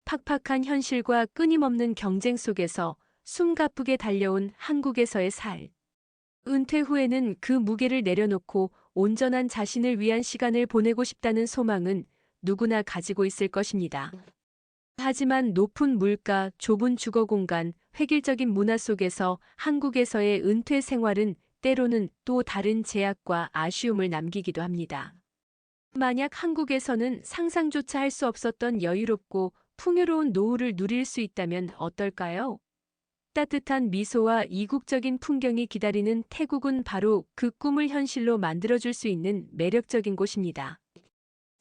팍팍한 현실과 끊임없는 경쟁 속에서 숨가쁘게 달려온 한국에서의 살. 은퇴 후에는 그 무게를 내려놓고 온전한 자신을 위한 시간을 보내고 싶다는 소망은 누구나 가지고 있을 것입니다. 하지만 높은 물가, 좁은 주거 공간, 획일적인 문화 속에서 한국에서의 은퇴 생활은 때로는 또 다른 제약과 아쉬움을 남기기도 합니다. 만약 한국에서는 상상조차 할 수 없었던 여유롭고 풍요로운 노후를 누릴 수 있다면 어떨까요? 따뜻한 미소와 이국적인 풍경이 기다리는 태국은 바로 그 꿈을 현실로 만들어줄 수 있는 매력적인 곳입니다.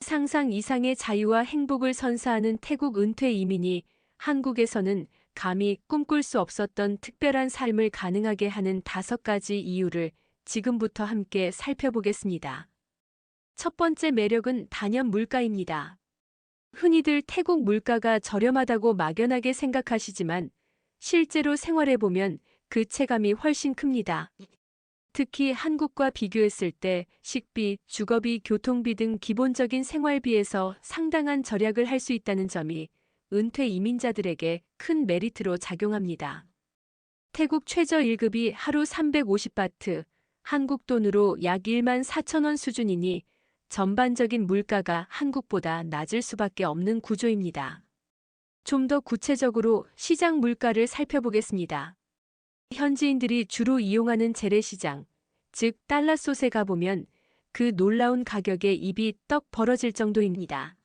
상상 이상의 자유와 행복을 선사하는 태국 은퇴 이민이 한국에서는 감히 꿈꿀 수 없었던 특별한 삶을 가능하게 하는 5가지 이유를 지금부터 함께 살펴보겠습니다. 첫 번째 매력은 단연 물가입니다. 흔히들 태국 물가가 저렴하다고 막연하게 생각하시지만 실제로 생활해보면 그 체감이 훨씬 큽니다. 특히 한국과 비교했을 때 식비, 주거비, 교통비 등 기본적인 생활비에서 상당한 절약을 할 수 있다는 점이 은퇴 이민자들에게 큰 메리트로 작용합니다. 태국 최저 1급이 하루 350바트, 한국 돈으로 약 1만 4천 원 수준이니 전반적인 물가가 한국보다 낮을 수밖에 없는 구조입니다. 좀 더 구체적으로 시장 물가를 살펴보겠습니다. 현지인들이 주로 이용하는 재래시장, 즉 달러솥에 가보면 그 놀라운 가격에 입이 떡 벌어질 정도입니다.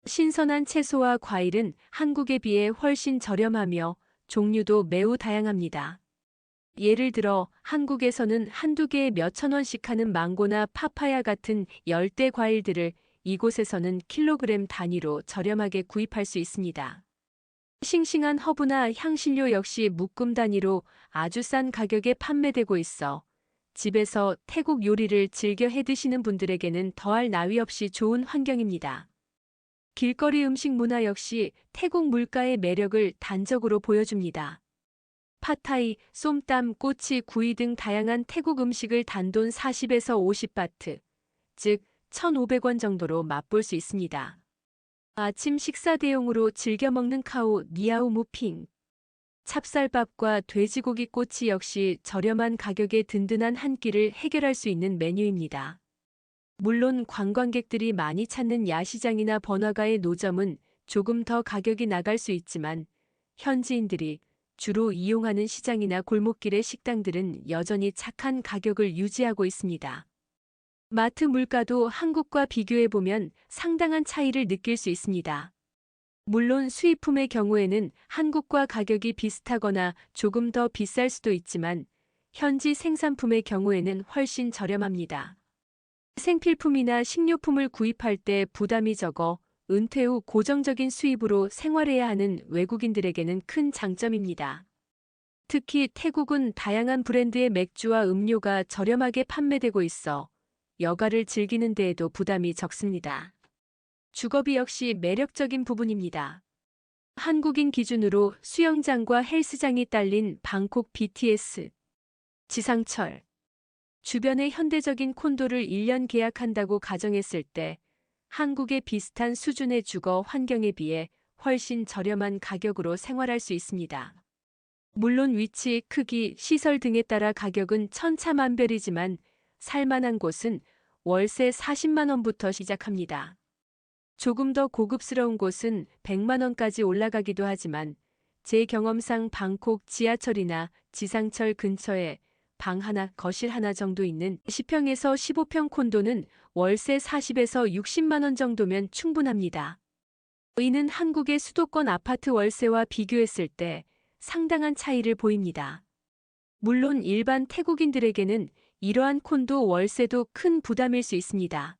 신선한 채소와 과일은 한국에 비해 훨씬 저렴하며 종류도 매우 다양합니다. 예를 들어 한국에서는 한두 개에 몇천 원씩 하는 망고나 파파야 같은 열대 과일들을 이곳에서는 킬로그램 단위로 저렴하게 구입할 수 있습니다. 싱싱한 허브나 향신료 역시 묶음 단위로 아주 싼 가격에 판매되고 있어 집에서 태국 요리를 즐겨 해드시는 분들에게는 더할 나위 없이 좋은 환경입니다. 길거리 음식 문화 역시 태국 물가의 매력을 단적으로 보여줍니다. 팟타이, 쏨땀, 꼬치, 구이 등 다양한 태국 음식을 단돈 40에서 50바트, 즉 1,500원 정도로 맛볼 수 있습니다. 아침 식사 대용으로 즐겨 먹는 카오, 니아우 무핑. 찹쌀밥과 돼지고기 꼬치 역시 저렴한 가격에 든든한 한 끼를 해결할 수 있는 메뉴입니다. 물론 관광객들이 많이 찾는 야시장이나 번화가의 노점은 조금 더 가격이 나갈 수 있지만 현지인들이 주로 이용하는 시장이나 골목길의 식당들은 여전히 착한 가격을 유지하고 있습니다. 마트 물가도 한국과 비교해보면 상당한 차이를 느낄 수 있습니다. 물론 수입품의 경우에는 한국과 가격이 비슷하거나 조금 더 비쌀 수도 있지만 현지 생산품의 경우에는 훨씬 저렴합니다. 생필품이나 식료품을 구입할 때 부담이 적어 은퇴 후 고정적인 수입으로 생활해야 하는 외국인들에게는 큰 장점입니다. 특히 태국은 다양한 브랜드의 맥주와 음료가 저렴하게 판매되고 있어 여가를 즐기는 데에도 부담이 적습니다. 주거비 역시 매력적인 부분입니다. 한국인 기준으로 수영장과 헬스장이 딸린 방콕 BTS, 지상철, 주변의 현대적인 콘도를 1년 계약한다고 가정했을 때 한국의 비슷한 수준의 주거 환경에 비해 훨씬 저렴한 가격으로 생활할 수 있습니다. 물론 위치, 크기, 시설 등에 따라 가격은 천차만별이지만 살만한 곳은 월세 40만 원부터 시작합니다. 조금 더 고급스러운 곳은 100만 원까지 올라가기도 하지만 제 경험상 방콕 지하철이나 지상철 근처에 방 하나, 거실 하나 정도 있는 10평에서 15평 콘도는 월세 40에서 60만 원 정도면 충분합니다. 이는 한국의 수도권 아파트 월세와 비교했을 때 상당한 차이를 보입니다. 물론 일반 태국인들에게는 이러한 콘도 월세도 큰 부담일 수 있습니다.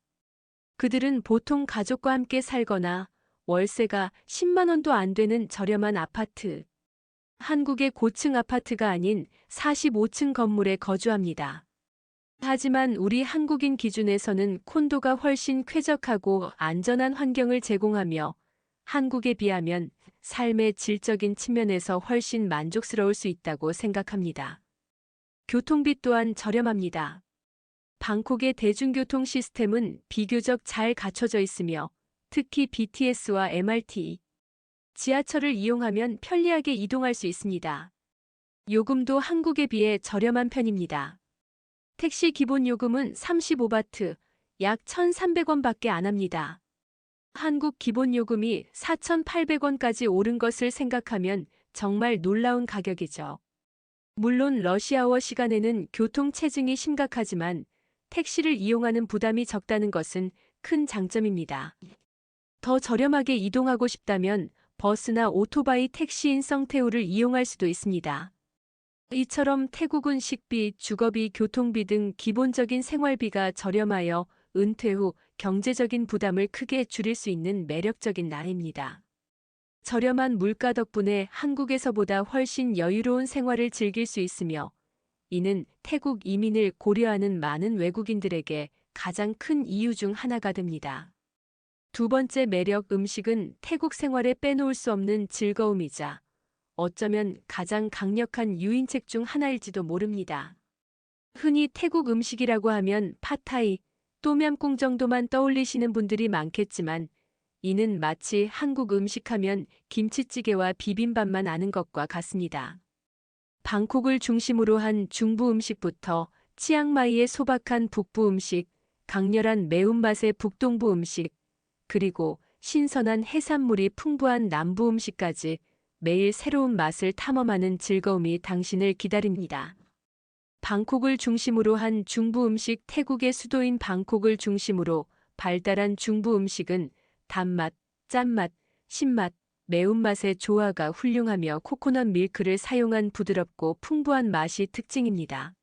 그들은 보통 가족과 함께 살거나 월세가 10만 원도 안 되는 저렴한 아파트, 한국의 고층 아파트가 아닌 45층 건물에 거주합니다. 하지만 우리 한국인 기준에서는 콘도가 훨씬 쾌적하고 안전한 환경을 제공하며 한국에 비하면 삶의 질적인 측면에서 훨씬 만족스러울 수 있다고 생각합니다. 교통비 또한 저렴합니다. 방콕의 대중교통 시스템은 비교적 잘 갖춰져 있으며 특히 BTS와 MRT, 지하철을 이용하면 편리하게 이동할 수 있습니다. 요금도 한국에 비해 저렴한 편입니다. 택시 기본 요금은 35바트, 약 1,300원밖에 안 합니다. 한국 기본 요금이 4,800원까지 오른 것을 생각하면 정말 놀라운 가격이죠. 물론 러시아워 시간에는 교통 체증이 심각하지만 택시를 이용하는 부담이 적다는 것은 큰 장점입니다. 더 저렴하게 이동하고 싶다면 버스나 오토바이 택시인 성태우를 이용할 수도 있습니다. 이처럼 태국은 식비, 주거비, 교통비 등 기본적인 생활비가 저렴하여 은퇴 후 경제적인 부담을 크게 줄일 수 있는 매력적인 나라입니다. 저렴한 물가 덕분에 한국에서보다 훨씬 여유로운 생활을 즐길 수 있으며 이는 태국 이민을 고려하는 많은 외국인들에게 가장 큰 이유 중 하나가 됩니다. 두 번째 매력 음식은 태국 생활에 빼놓을 수 없는 즐거움이자 어쩌면 가장 강력한 유인책 중 하나일지도 모릅니다. 흔히 태국 음식이라고 하면 팟타이, 똠얌꿍 정도만 떠올리시는 분들이 많겠지만 이는 마치 한국 음식하면 김치찌개와 비빔밥만 아는 것과 같습니다. 방콕을 중심으로 한 중부 음식부터 치앙마이의 소박한 북부 음식, 강렬한 매운맛의 북동부 음식, 그리고 신선한 해산물이 풍부한 남부 음식까지 매일 새로운 맛을 탐험하는 즐거움이 당신을 기다립니다. 방콕을 중심으로 한 중부 음식 태국의 수도인 방콕을 중심으로 발달한 중부 음식은 단맛, 짠맛, 신맛, 매운맛의 조화가 훌륭하며 코코넛 밀크를 사용한 부드럽고 풍부한 맛이 특징입니다.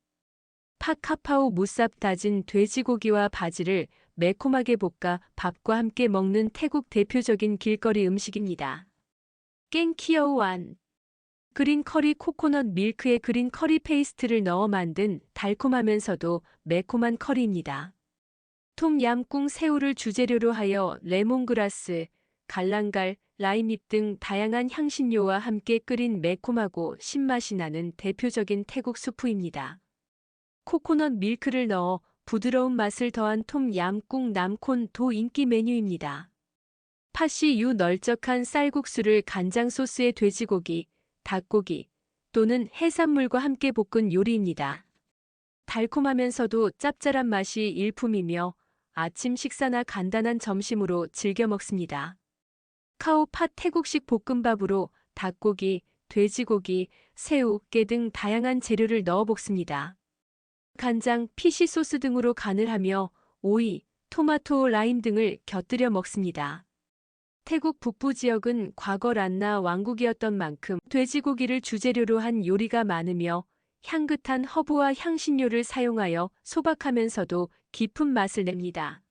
팥카파오 무쌉 다진 돼지고기와 바지를 매콤하게 볶아 밥과 함께 먹는 태국 대표적인 길거리 음식입니다. 깽키어완 그린 커리 코코넛 밀크에 그린 커리 페이스트를 넣어 만든 달콤하면서도 매콤한 커리입니다. 톰얌꿍 새우를 주재료로 하여 레몬그라스, 갈랑갈, 라임잎 등 다양한 향신료와 함께 끓인 매콤하고 신맛이 나는 대표적인 태국 수프입니다. 코코넛 밀크를 넣어 부드러운 맛을 더한 톰얌꿍 남콘도 인기 메뉴입니다. 팥이 널쩍한 쌀국수를 간장 소스에 돼지고기, 닭고기 또는 해산물과 함께 볶은 요리입니다. 달콤하면서도 짭짤한 맛이 일품이며 아침 식사나 간단한 점심으로 즐겨 먹습니다. 카오팥 태국식 볶음밥으로 닭고기, 돼지고기, 새우, 깨 등 다양한 재료를 넣어 볶습니다. 간장, 피시 소스 등으로 간을 하며 오이, 토마토, 라임 등을 곁들여 먹습니다. 태국 북부 지역은 과거 란나 왕국이었던 만큼 돼지고기를 주재료로 한 요리가 많으며 향긋한 허브와 향신료를 사용하여 소박하면서도 깊은 맛을 냅니다.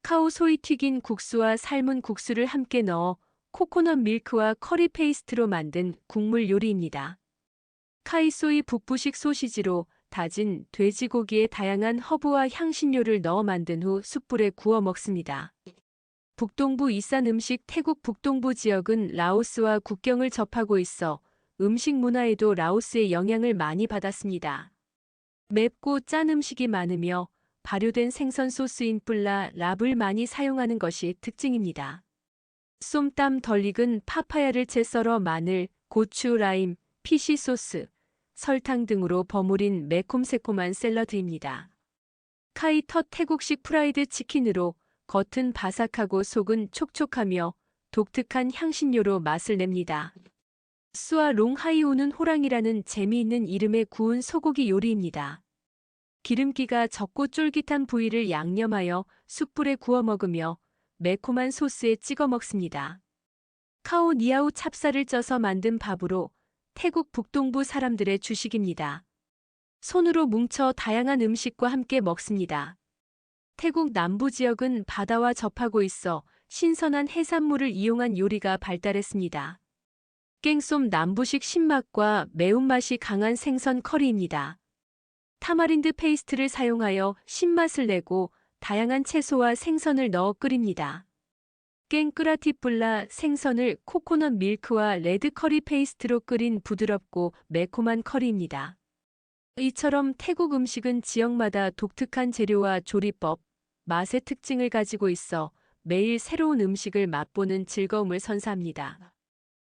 카오소이 튀긴 국수와 삶은 국수를 함께 넣어 코코넛 밀크와 커리 페이스트로 만든 국물 요리입니다. 카이소이 북부식 소시지로 다진 돼지고기에 다양한 허브와 향신료를 넣어 만든 후 숯불에 구워 먹습니다. 북동부 이산 음식 태국 북동부 지역은 라오스와 국경을 접하고 있어 음식 문화에도 라오스의 영향을 많이 받았습니다. 맵고 짠 음식이 많으며 발효된 생선 소스인 뿔라 랍을 많이 사용하는 것이 특징입니다. 쏨땀 덜릭은 파파야를 채 썰어 마늘, 고추, 라임, 피시 소스, 설탕 등으로 버무린 매콤새콤한 샐러드입니다. 카이텄 태국식 프라이드 치킨으로 겉은 바삭하고 속은 촉촉하며 독특한 향신료로 맛을 냅니다. 수아 롱하이오는 호랑이라는 재미있는 이름의 구운 소고기 요리입니다. 기름기가 적고 쫄깃한 부위를 양념하여 숯불에 구워 먹으며 매콤한 소스에 찍어 먹습니다. 카오 니아우 찹쌀을 쪄서 만든 밥으로 태국 북동부 사람들의 주식입니다. 손으로 뭉쳐 다양한 음식과 함께 먹습니다. 태국 남부 지역은 바다와 접하고 있어 신선한 해산물을 이용한 요리가 발달했습니다. 깽쏨 남부식 신맛과 매운맛이 강한 생선 커리입니다. 타마린드 페이스트를 사용하여 신맛을 내고 다양한 채소와 생선을 넣어 끓입니다. 깽끄라티뿔라 생선을 코코넛 밀크와 레드 커리 페이스트로 끓인 부드럽고 매콤한 커리입니다. 이처럼 태국 음식은 지역마다 독특한 재료와 조리법, 맛의 특징을 가지고 있어 매일 새로운 음식을 맛보는 즐거움을 선사합니다.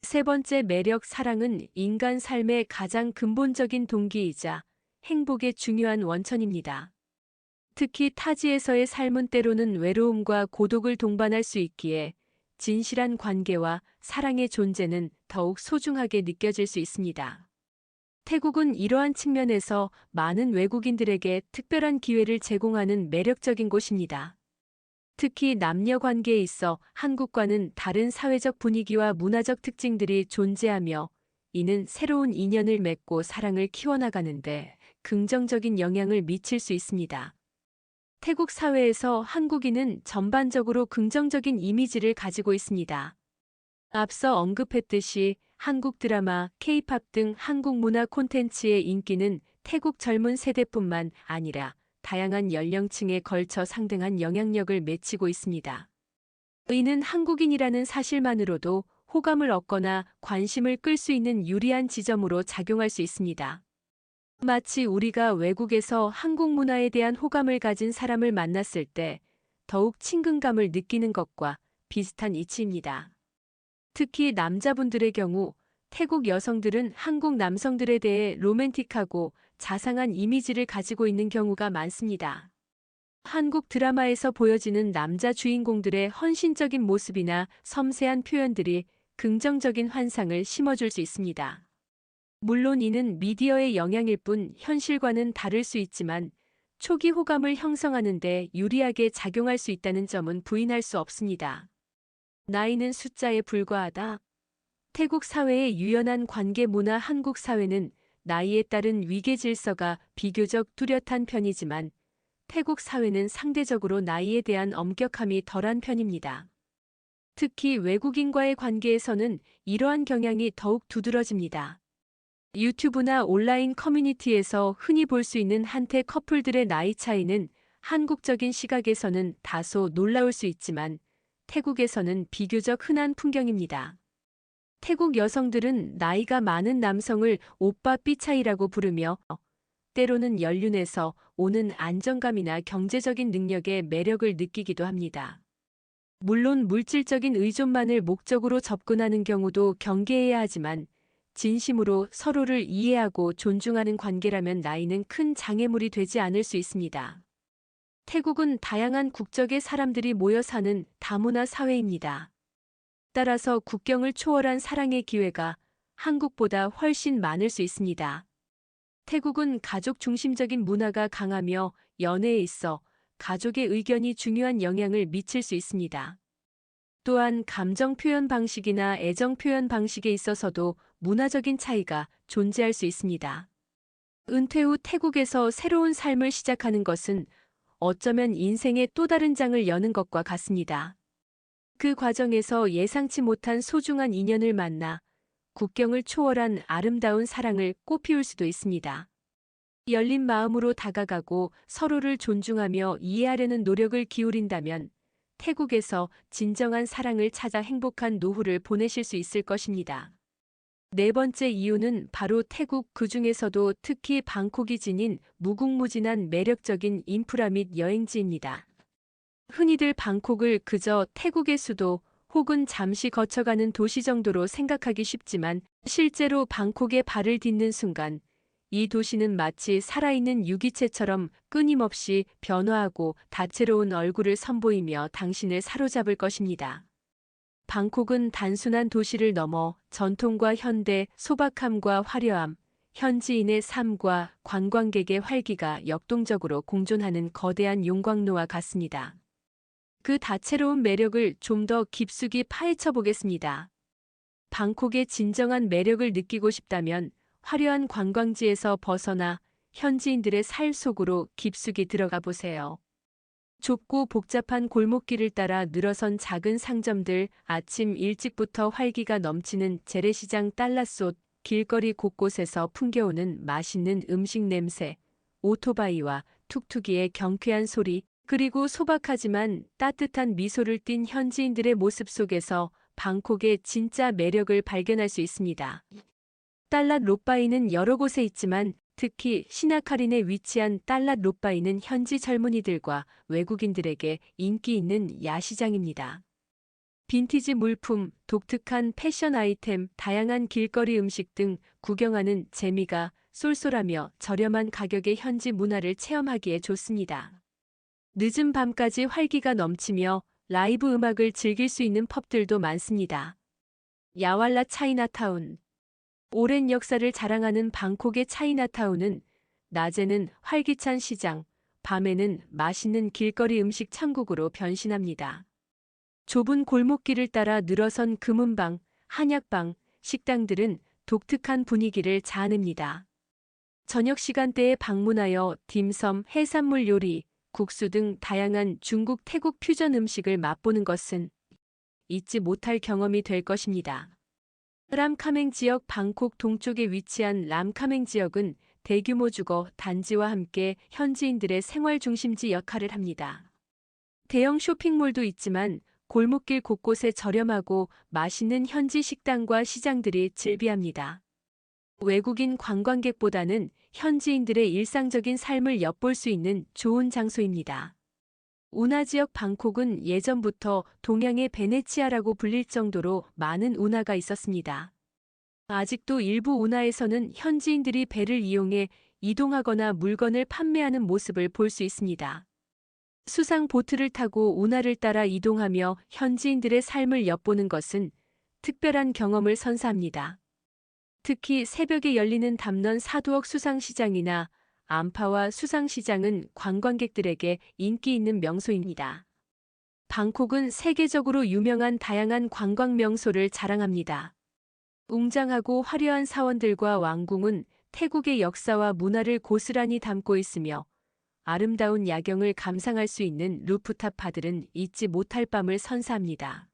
세 번째 매력 사랑은 인간 삶의 가장 근본적인 동기이자 행복의 중요한 원천입니다. 특히 타지에서의 삶은 때로는 외로움과 고독을 동반할 수 있기에 진실한 관계와 사랑의 존재는 더욱 소중하게 느껴질 수 있습니다. 태국은 이러한 측면에서 많은 외국인들에게 특별한 기회를 제공하는 매력적인 곳입니다. 특히 남녀 관계에 있어 한국과는 다른 사회적 분위기와 문화적 특징들이 존재하며 이는 새로운 인연을 맺고 사랑을 키워나가는데 긍정적인 영향을 미칠 수 있습니다. 태국 사회에서 한국인은 전반적으로 긍정적인 이미지를 가지고 있습니다. 앞서 언급했듯이 한국 드라마, K-팝 등 한국 문화 콘텐츠의 인기는 태국 젊은 세대뿐만 아니라 다양한 연령층에 걸쳐 상당한 영향력을 미치고 있습니다. 이는 한국인이라는 사실만으로도 호감을 얻거나 관심을 끌 수 있는 유리한 지점으로 작용할 수 있습니다. 마치 우리가 외국에서 한국 문화에 대한 호감을 가진 사람을 만났을 때 더욱 친근감을 느끼는 것과 비슷한 이치입니다. 특히 남자분들의 경우 태국 여성들은 한국 남성들에 대해 로맨틱하고 자상한 이미지를 가지고 있는 경우가 많습니다. 한국 드라마에서 보여지는 남자 주인공들의 헌신적인 모습이나 섬세한 표현들이 긍정적인 환상을 심어줄 수 있습니다. 물론 이는 미디어의 영향일 뿐 현실과는 다를 수 있지만 초기 호감을 형성하는 데 유리하게 작용할 수 있다는 점은 부인할 수 없습니다. 나이는 숫자에 불과하다. 태국 사회의 유연한 관계 문화. 한국 사회는 나이에 따른 위계 질서가 비교적 뚜렷한 편이지만 태국 사회는 상대적으로 나이에 대한 엄격함이 덜한 편입니다. 특히 외국인과의 관계에서는 이러한 경향이 더욱 두드러집니다. 유튜브나 온라인 커뮤니티에서 흔히 볼 수 있는 한테 커플들의 나이 차이는 한국적인 시각에서는 다소 놀라울 수 있지만 태국에서는 비교적 흔한 풍경입니다. 태국 여성들은 나이가 많은 남성을 오빠 삐차이라고 부르며 때로는 연륜에서 오는 안정감이나 경제적인 능력의 매력을 느끼기도 합니다. 물론 물질적인 의존만을 목적으로 접근하는 경우도 경계해야 하지만 진심으로 서로를 이해하고 존중하는 관계라면 나이는 큰 장애물이 되지 않을 수 있습니다. 태국은 다양한 국적의 사람들이 모여 사는 다문화 사회입니다. 따라서 국경을 초월한 사랑의 기회가 한국보다 훨씬 많을 수 있습니다. 태국은 가족 중심적인 문화가 강하며 연애에 있어 가족의 의견이 중요한 영향을 미칠 수 있습니다. 또한 감정 표현 방식이나 애정 표현 방식에 있어서도 문화적인 차이가 존재할 수 있습니다. 은퇴 후 태국에서 새로운 삶을 시작하는 것은 어쩌면 인생의 또 다른 장을 여는 것과 같습니다. 그 과정에서 예상치 못한 소중한 인연을 만나 국경을 초월한 아름다운 사랑을 꽃피울 수도 있습니다. 열린 마음으로 다가가고 서로를 존중하며 이해하려는 노력을 기울인다면 태국에서 진정한 사랑을 찾아 행복한 노후를 보내실 수 있을 것입니다. 네 번째 이유는 바로 태국 그중에서도 특히 방콕이 지닌 무궁무진한 매력적인 인프라 및 여행지입니다. 흔히들 방콕을 그저 태국의 수도 혹은 잠시 거쳐가는 도시 정도로 생각하기 쉽지만 실제로 방콕에 발을 딛는 순간 이 도시는 마치 살아있는 유기체처럼 끊임없이 변화하고 다채로운 얼굴을 선보이며 당신을 사로잡을 것입니다. 방콕은 단순한 도시를 넘어 전통과 현대, 소박함과 화려함, 현지인의 삶과 관광객의 활기가 역동적으로 공존하는 거대한 용광로와 같습니다. 그 다채로운 매력을 좀 더 깊숙이 파헤쳐 보겠습니다. 방콕의 진정한 매력을 느끼고 싶다면 화려한 관광지에서 벗어나 현지인들의 살 속으로 깊숙이 들어가 보세요. 좁고 복잡한 골목길을 따라 늘어선 작은 상점들, 아침 일찍부터 활기가 넘치는 재래시장 달랏솥, 길거리 곳곳에서 풍겨오는 맛있는 음식 냄새, 오토바이와 툭툭이의 경쾌한 소리, 그리고 소박하지만 따뜻한 미소를 띤 현지인들의 모습 속에서 방콕의 진짜 매력을 발견할 수 있습니다. 달랏 롯바이는 여러 곳에 있지만 특히 시나카린에 위치한 달랏 롯바이는 현지 젊은이들과 외국인들에게 인기 있는 야시장입니다. 빈티지 물품, 독특한 패션 아이템, 다양한 길거리 음식 등 구경하는 재미가 쏠쏠하며 저렴한 가격의 현지 문화를 체험하기에 좋습니다. 늦은 밤까지 활기가 넘치며 라이브 음악을 즐길 수 있는 펍들도 많습니다. 야왈라 차이나타운. 오랜 역사를 자랑하는 방콕의 차이나타운은 낮에는 활기찬 시장, 밤에는 맛있는 길거리 음식 천국으로 변신합니다. 좁은 골목길을 따라 늘어선 금은방, 한약방, 식당들은 독특한 분위기를 자아냅니다. 저녁 시간대에 방문하여 딤섬, 해산물 요리, 국수 등 다양한 중국, 태국 퓨전 음식을 맛보는 것은 잊지 못할 경험이 될 것입니다. 람카맹 지역. 방콕 동쪽에 위치한 람카맹 지역은 대규모 주거 단지와 함께 현지인들의 생활 중심지 역할을 합니다. 대형 쇼핑몰도 있지만 골목길 곳곳에 저렴하고 맛있는 현지 식당과 시장들이 즐비합니다. 외국인 관광객보다는 현지인들의 일상적인 삶을 엿볼 수 있는 좋은 장소입니다. 운하 지역. 방콕은 예전부터 동양의 베네치아라고 불릴 정도로 많은 운하가 있었습니다. 아직도 일부 운하에서는 현지인들이 배를 이용해 이동하거나 물건을 판매하는 모습을 볼 수 있습니다. 수상 보트를 타고 운하를 따라 이동하며 현지인들의 삶을 엿보는 것은 특별한 경험을 선사합니다. 특히 새벽에 열리는 담넌 사두억 수상시장이나 암파와 수상시장은 관광객들에게 인기 있는 명소입니다. 방콕은 세계적으로 유명한 다양한 관광 명소를 자랑합니다. 웅장하고 화려한 사원들과 왕궁은 태국의 역사와 문화를 고스란히 담고 있으며 아름다운 야경을 감상할 수 있는 루프탑 바들은 잊지 못할 밤을 선사합니다.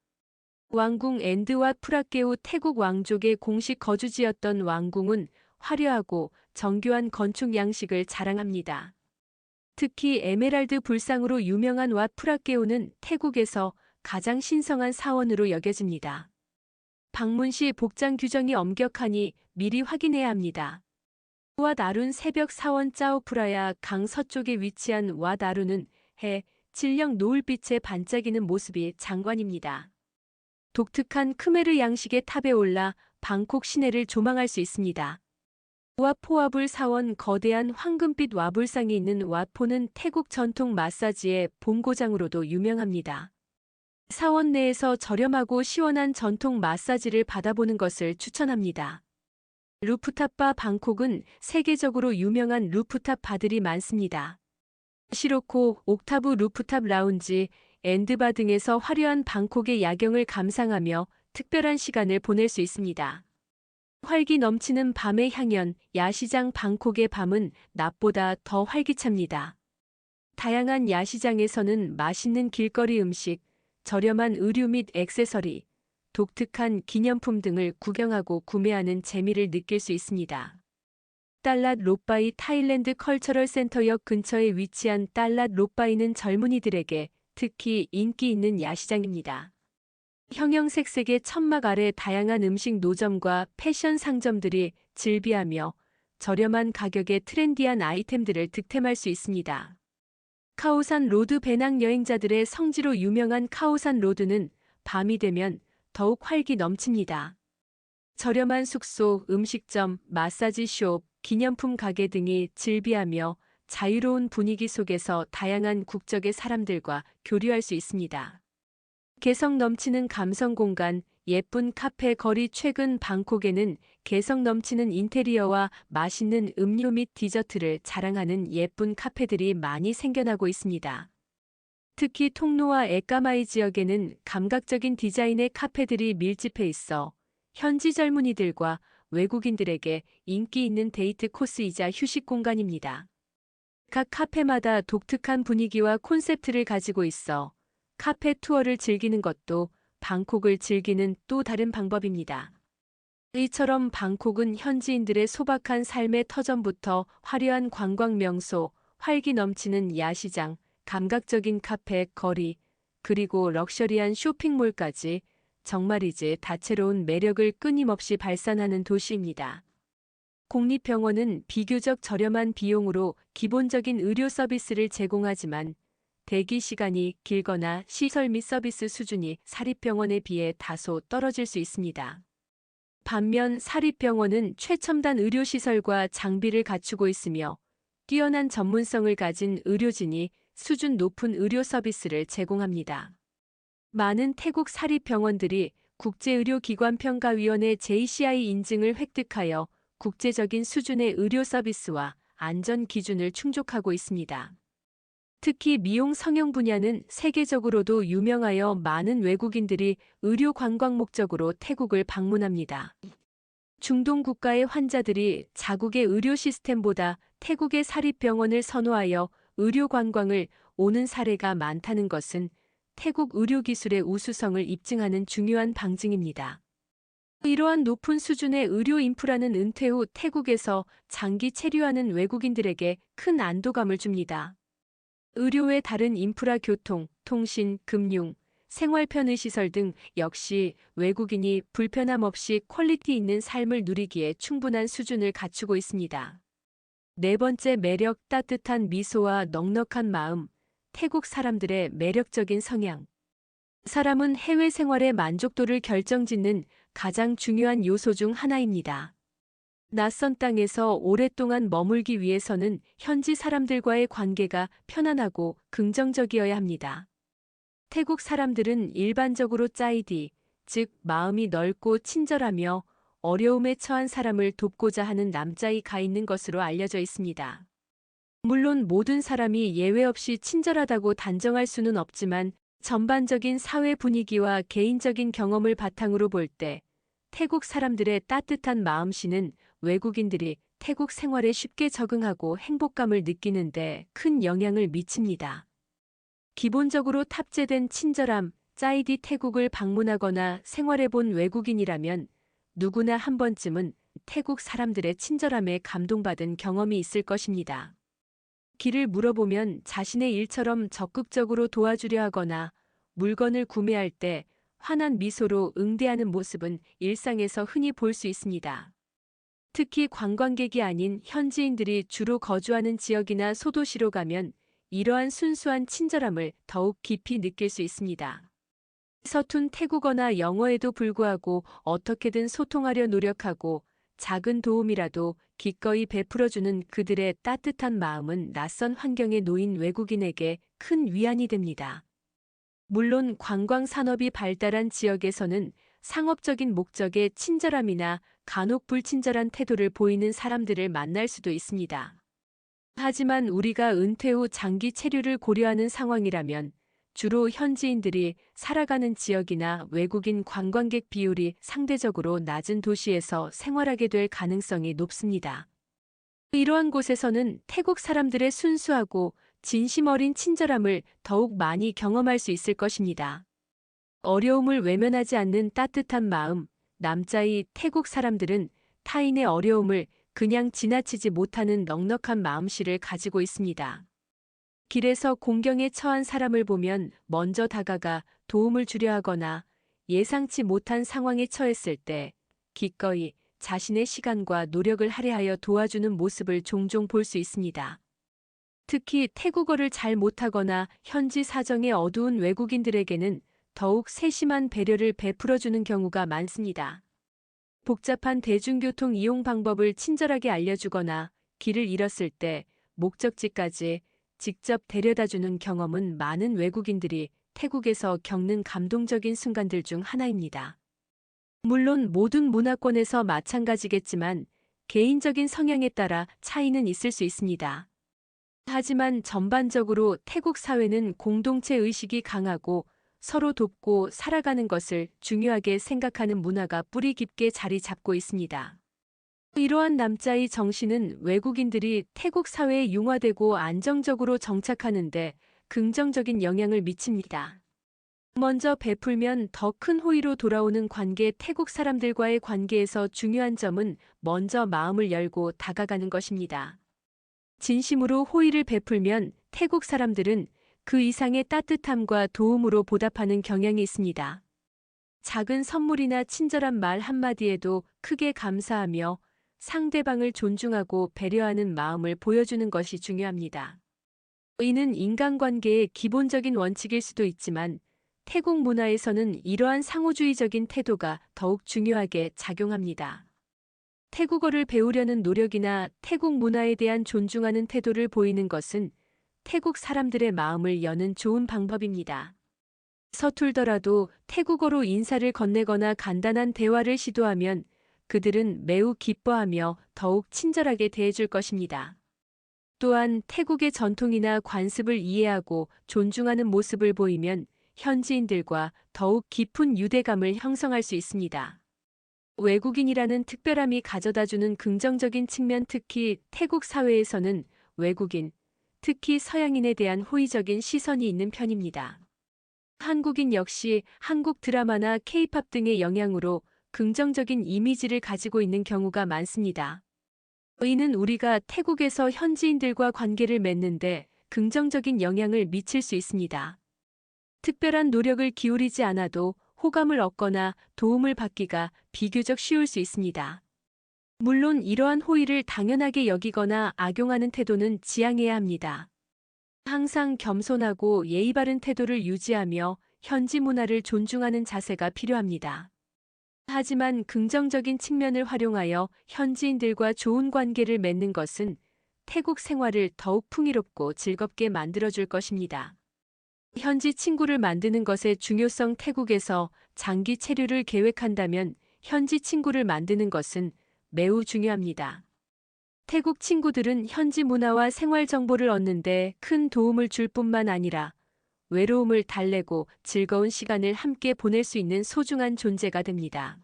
왕궁 앤드왓 프라케우. 태국 왕족의 공식 거주지였던 왕궁은 화려하고 정교한 건축 양식을 자랑합니다. 특히 에메랄드 불상으로 유명한 왓 프라케우는 태국에서 가장 신성한 사원으로 여겨집니다. 방문 시 복장 규정이 엄격하니 미리 확인해야 합니다. 왓 아룬 새벽 사원. 짜오프라야 강 서쪽에 위치한 왓 아룬은 해, 질녘 노을빛에 반짝이는 모습이 장관입니다. 독특한 크메르 양식의 탑에 올라 방콕 시내를 조망할 수 있습니다. 왓포와불 사원. 거대한 황금빛 와불상이 있는 왓포는 태국 전통 마사지의 본고장으로도 유명합니다. 사원 내에서 저렴하고 시원한 전통 마사지를 받아보는 것을 추천합니다. 루프탑 바. 방콕은 세계적으로 유명한 루프탑 바들이 많습니다. 시로코, 옥타브 루프탑 라운지, 앤드바 등에서 화려한 방콕의 야경을 감상하며 특별한 시간을 보낼 수 있습니다. 활기 넘치는 밤의 향연. 야시장. 방콕의 밤은 낮보다 더 활기찹니다. 다양한 야시장에서는 맛있는 길거리 음식, 저렴한 의류 및 액세서리, 독특한 기념품 등을 구경하고 구매하는 재미를 느낄 수 있습니다. 딸랏 롯바이. 타일랜드 컬처럴 센터역 근처에 위치한 딸랏 롯바이는 젊은이들에게 특히 인기 있는 야시장입니다. 형형색색의 천막 아래 다양한 음식 노점과 패션 상점들이 즐비하며 저렴한 가격에 트렌디한 아이템들을 득템할 수 있습니다. 카오산 로드. 배낭 여행자들의 성지로 유명한 카오산 로드는 밤이 되면 더욱 활기 넘칩니다. 저렴한 숙소, 음식점, 마사지숍, 기념품 가게 등이 즐비하며 자유로운 분위기 속에서 다양한 국적의 사람들과 교류할 수 있습니다. 개성 넘치는 감성 공간, 예쁜 카페 거리. 최근 방콕에는 개성 넘치는 인테리어와 맛있는 음료 및 디저트를 자랑하는 예쁜 카페들이 많이 생겨나고 있습니다. 특히 통로와 에까마이 지역에는 감각적인 디자인의 카페들이 밀집해 있어 현지 젊은이들과 외국인들에게 인기 있는 데이트 코스이자 휴식 공간입니다. 각 카페마다 독특한 분위기와 콘셉트를 가지고 있어 카페 투어를 즐기는 것도 방콕을 즐기는 또 다른 방법입니다. 이처럼 방콕은 현지인들의 소박한 삶의 터전부터 화려한 관광 명소, 활기 넘치는 야시장, 감각적인 카페, 거리, 그리고 럭셔리한 쇼핑몰까지 정말이지 다채로운 매력을 끊임없이 발산하는 도시입니다. 공립병원은 비교적 저렴한 비용으로 기본적인 의료 서비스를 제공하지만 대기 시간이 길거나 시설 및 서비스 수준이 사립병원에 비해 다소 떨어질 수 있습니다. 반면 사립병원은 최첨단 의료시설과 장비를 갖추고 있으며 뛰어난 전문성을 가진 의료진이 수준 높은 의료 서비스를 제공합니다. 많은 태국 사립병원들이 국제의료기관평가위원회 JCI 인증을 획득하여 국제적인 수준의 의료 서비스와 안전 기준을 충족하고 있습니다. 특히 미용 성형 분야는 세계적으로도 유명하여 많은 외국인들이 의료 관광 목적으로 태국을 방문합니다. 중동 국가의 환자들이 자국의 의료 시스템보다 태국의 사립병원을 선호하여 의료 관광을 오는 사례가 많다는 것은 태국 의료기술의 우수성을 입증하는 중요한 방증입니다. 이러한 높은 수준의 의료 인프라는 은퇴 후 태국에서 장기 체류하는 외국인들에게 큰 안도감을 줍니다. 의료 외 다른 인프라 교통, 통신, 금융, 생활 편의시설 등 역시 외국인이 불편함 없이 퀄리티 있는 삶을 누리기에 충분한 수준을 갖추고 있습니다. 네 번째 매력, 따뜻한 미소와 넉넉한 마음, 태국 사람들의 매력적인 성향. 사람은 해외 생활의 만족도를 결정짓는 가장 중요한 요소 중 하나입니다. 낯선 땅에서 오랫동안 머물기 위해서는 현지 사람들과의 관계가 편안하고 긍정적이어야 합니다. 태국 사람들은 일반적으로 짜이디, 즉 마음이 넓고 친절하며 어려움에 처한 사람을 돕고자 하는 남자이가 있는 것으로 알려져 있습니다. 물론 모든 사람이 예외 없이 친절하다고 단정할 수는 없지만 전반적인 사회 분위기와 개인적인 경험을 바탕으로 볼 때 태국 사람들의 따뜻한 마음씨는 외국인들이 태국 생활에 쉽게 적응하고 행복감을 느끼는데 큰 영향을 미칩니다. 기본적으로 탑재된 친절함, 짜이디 태국을 방문하거나 생활해본 외국인이라면 누구나 한 번쯤은 태국 사람들의 친절함에 감동받은 경험이 있을 것입니다. 길을 물어보면 자신의 일처럼 적극적으로 도와주려 하거나 물건을 구매할 때 환한 미소로 응대하는 모습은 일상에서 흔히 볼 수 있습니다. 특히 관광객이 아닌 현지인들이 주로 거주하는 지역이나 소도시로 가면 이러한 순수한 친절함을 더욱 깊이 느낄 수 있습니다. 서툰 태국어나 영어에도 불구하고 어떻게든 소통하려 노력하고 작은 도움이라도 기꺼이 베풀어주는 그들의 따뜻한 마음은 낯선 환경에 놓인 외국인에게 큰 위안이 됩니다. 물론 관광 산업이 발달한 지역에서는 상업적인 목적의 친절함이나 간혹 불친절한 태도를 보이는 사람들을 만날 수도 있습니다. 하지만 우리가 은퇴 후 장기 체류를 고려하는 상황이라면 주로 현지인들이 살아가는 지역이나 외국인 관광객 비율이 상대적으로 낮은 도시에서 생활하게 될 가능성이 높습니다. 이러한 곳에서는 태국 사람들의 순수하고 진심 어린 친절함을 더욱 많이 경험할 수 있을 것입니다. 어려움을 외면하지 않는 따뜻한 마음, 남자의 태국 사람들은 타인의 어려움을 그냥 지나치지 못하는 넉넉한 마음씨를 가지고 있습니다. 길에서 공경에 처한 사람을 보면 먼저 다가가 도움을 주려 하거나 예상치 못한 상황에 처했을 때 기꺼이 자신의 시간과 노력을 할애하여 도와주는 모습을 종종 볼 수 있습니다. 특히 태국어를 잘 못하거나 현지 사정이 어두운 외국인들에게는 더욱 세심한 배려를 베풀어주는 경우가 많습니다. 복잡한 대중교통 이용 방법을 친절하게 알려주거나 길을 잃었을 때 목적지까지 직접 데려다주는 경험은 많은 외국인들이 태국에서 겪는 감동적인 순간들 중 하나입니다. 물론 모든 문화권에서 마찬가지겠지만 개인적인 성향에 따라 차이는 있을 수 있습니다. 하지만 전반적으로 태국 사회는 공동체 의식이 강하고 서로 돕고 살아가는 것을 중요하게 생각하는 문화가 뿌리 깊게 자리 잡고 있습니다. 이러한 남자의 정신은 외국인들이 태국 사회에 융화되고 안정적으로 정착하는 데 긍정적인 영향을 미칩니다. 먼저 베풀면 더 큰 호의로 돌아오는 관계. 태국 사람들과의 관계에서 중요한 점은 먼저 마음을 열고 다가가는 것입니다. 진심으로 호의를 베풀면 태국 사람들은 그 이상의 따뜻함과 도움으로 보답하는 경향이 있습니다. 작은 선물이나 친절한 말 한마디에도 크게 감사하며 상대방을 존중하고 배려하는 마음을 보여주는 것이 중요합니다. 이는 인간관계의 기본적인 원칙일 수도 있지만 태국 문화에서는 이러한 상호주의적인 태도가 더욱 중요하게 작용합니다. 태국어를 배우려는 노력이나 태국 문화에 대한 존중하는 태도를 보이는 것은 태국 사람들의 마음을 여는 좋은 방법입니다. 서툴더라도 태국어로 인사를 건네거나 간단한 대화를 시도하면 그들은 매우 기뻐하며 더욱 친절하게 대해줄 것입니다. 또한 태국의 전통이나 관습을 이해하고 존중하는 모습을 보이면 현지인들과 더욱 깊은 유대감을 형성할 수 있습니다. 외국인이라는 특별함이 가져다주는 긍정적인 측면, 특히 태국 사회에서는 외국인, 특히 서양인에 대한 호의적인 시선이 있는 편입니다. 한국인 역시 한국 드라마나 케이팝 등의 영향으로 긍정적인 이미지를 가지고 있는 경우가 많습니다. 이는 우리가 태국에서 현지인들과 관계를 맺는데 긍정적인 영향을 미칠 수 있습니다. 특별한 노력을 기울이지 않아도 호감을 얻거나 도움을 받기가 비교적 쉬울 수 있습니다. 물론 이러한 호의를 당연하게 여기거나 악용하는 태도는 지양해야 합니다. 항상 겸손하고 예의 바른 태도를 유지하며 현지 문화를 존중하는 자세가 필요합니다. 하지만 긍정적인 측면을 활용하여 현지인들과 좋은 관계를 맺는 것은 태국 생활을 더욱 풍요롭고 즐겁게 만들어줄 것입니다. 현지 친구를 만드는 것의 중요성. 태국에서 장기 체류를 계획한다면 현지 친구를 만드는 것은 매우 중요합니다. 태국 친구들은 현지 문화와 생활 정보를 얻는데 큰 도움을 줄 뿐만 아니라 외로움을 달래고 즐거운 시간을 함께 보낼 수 있는 소중한 존재가 됩니다.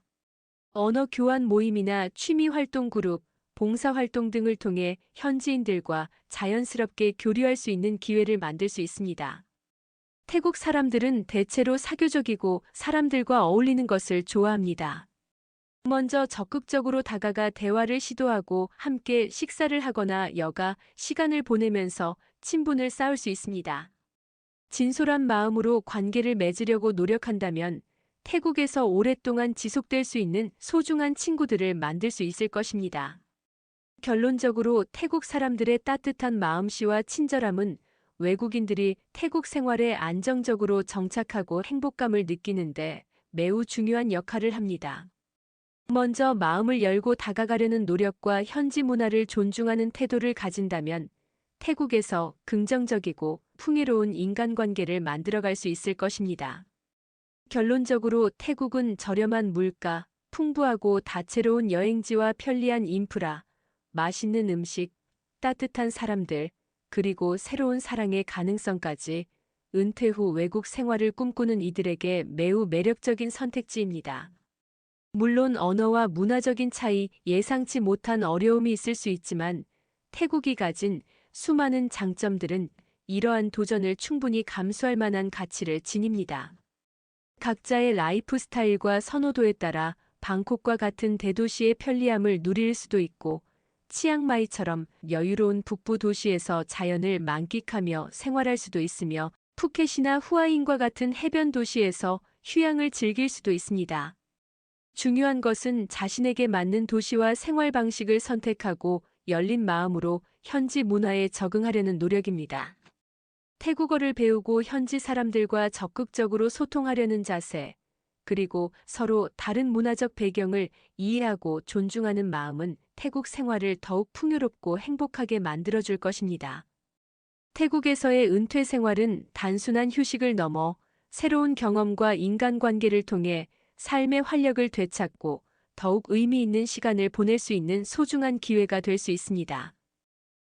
언어 교환 모임이나 취미 활동 그룹, 봉사 활동 등을 통해 현지인들과 자연스럽게 교류할 수 있는 기회를 만들 수 있습니다. 태국 사람들은 대체로 사교적이고 사람들과 어울리는 것을 좋아합니다. 먼저 적극적으로 다가가 대화를 시도하고 함께 식사를 하거나 여가 시간을 보내면서 친분을 쌓을 수 있습니다. 진솔한 마음으로 관계를 맺으려고 노력한다면 태국에서 오랫동안 지속될 수 있는 소중한 친구들을 만들 수 있을 것입니다. 결론적으로 태국 사람들의 따뜻한 마음씨와 친절함은 외국인들이 태국 생활에 안정적으로 정착하고 행복감을 느끼는데 매우 중요한 역할을 합니다. 먼저 마음을 열고 다가가려는 노력과 현지 문화를 존중하는 태도를 가진다면 태국에서 긍정적이고 풍요로운 인간관계를 만들어갈 수 있을 것입니다. 결론적으로 태국은 저렴한 물가, 풍부하고 다채로운 여행지와 편리한 인프라, 맛있는 음식, 따뜻한 사람들, 그리고 새로운 사랑의 가능성까지 은퇴 후 외국 생활을 꿈꾸는 이들에게 매우 매력적인 선택지입니다. 물론 언어와 문화적인 차이, 예상치 못한 어려움이 있을 수 있지만 태국이 가진 수많은 장점들은 이러한 도전을 충분히 감수할 만한 가치를 지닙니다. 각자의 라이프 스타일과 선호도에 따라 방콕과 같은 대도시의 편리함을 누릴 수도 있고 치앙마이처럼 여유로운 북부 도시에서 자연을 만끽하며 생활할 수도 있으며 푸켓이나 후아인과 같은 해변 도시에서 휴양을 즐길 수도 있습니다. 중요한 것은 자신에게 맞는 도시와 생활 방식을 선택하고 열린 마음으로 현지 문화에 적응하려는 노력입니다. 태국어를 배우고 현지 사람들과 적극적으로 소통하려는 자세, 그리고 서로 다른 문화적 배경을 이해하고 존중하는 마음은 태국 생활을 더욱 풍요롭고 행복하게 만들어줄 것입니다. 태국에서의 은퇴 생활은 단순한 휴식을 넘어 새로운 경험과 인간관계를 통해 삶의 활력을 되찾고 더욱 의미 있는 시간을 보낼 수 있는 소중한 기회가 될 수 있습니다.